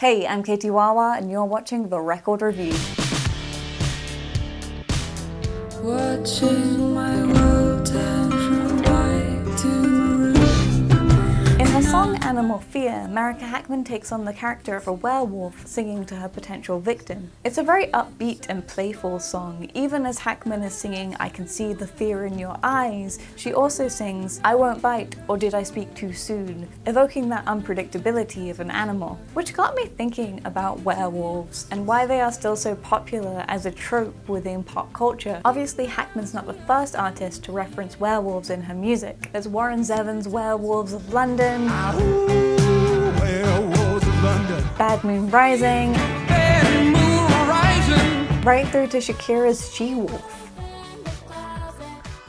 Hey, I'm catiewahwah and you're watching The Record Review. Watching my world turn from white to maroon. In her song Animal Fear, Marika Hackman takes on the character of a werewolf singing to her potential victim. It's a very upbeat and playful song. Even as Hackman is singing "I can see the fear in your eyes," she also sings "I won't bite" or "Did I speak too soon," evoking that unpredictability of an animal. Which got me thinking about werewolves and why they are still so popular as a trope within pop culture. Obviously, Hackman's not the first artist to reference werewolves in her music. There's Warren Zevon's Werewolves of London, Werewolves of London, Bad Moon Rising, right through to Shakira's She-Wolf.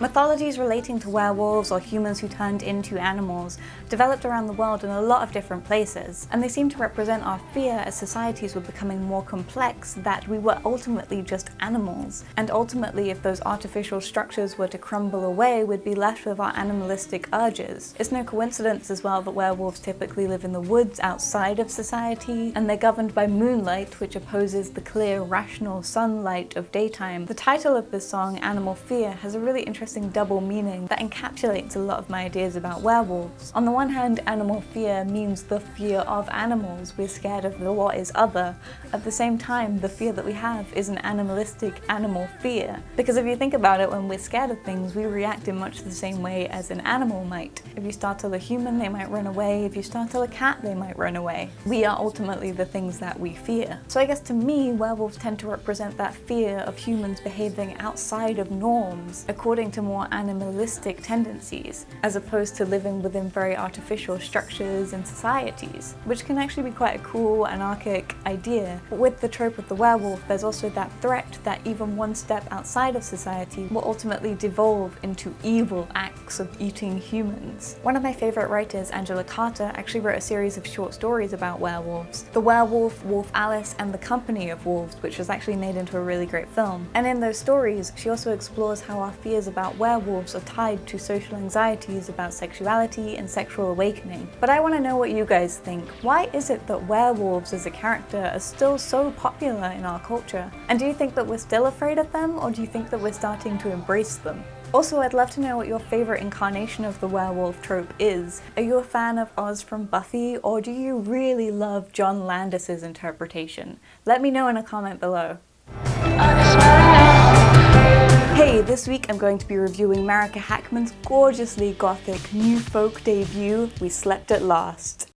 Mythologies relating to werewolves or humans who turned into animals developed around the world in a lot of different places, and they seem to represent our fear as societies were becoming more complex that we were ultimately just animals. And ultimately, if those artificial structures were to crumble away, we'd be left with our animalistic urges. It's no coincidence as well that werewolves typically live in the woods outside of society, and they're governed by moonlight, which opposes the clear, rational sunlight of daytime. The title of this song, Animal Fear, has a really interesting double meaning that encapsulates a lot of my ideas about werewolves. On the one hand, animal fear means the fear of animals. We're scared of what is other. At the same time, the fear that we have is an animalistic animal fear. Because if you think about it, when we're scared of things, we react in much the same way as an animal might. If you startle a human, they might run away. If you startle a cat, they might run away. We are ultimately the things that we fear. So I guess to me, werewolves tend to represent that fear of humans behaving outside of norms, according to more animalistic tendencies, as opposed to living within very artificial structures and societies, which can actually be quite a cool, anarchic idea. But with the trope of the werewolf, there's also that threat that even one step outside of society will ultimately devolve into evil acts of eating humans. One of my favorite writers, Angela Carter, actually wrote a series of short stories about werewolves. The Werewolf, Wolf Alice, and The Company of Wolves, which was actually made into a really great film. And in those stories, she also explores how our fears about werewolves are tied to social anxieties about sexuality and sexual awakening. But I want to know what you guys think. Why is it that werewolves as a character are still so popular in our culture? And do you think that we're still afraid of them, or do you think that we're starting to embrace them? Also, I'd love to know what your favorite incarnation of the werewolf trope is. Are you a fan of Oz from Buffy, or do you really love John Landis's interpretation? Let me know in a comment below. Hey, this week I'm going to be reviewing Marika Hackman's gorgeously gothic new folk debut, We Slept at Last.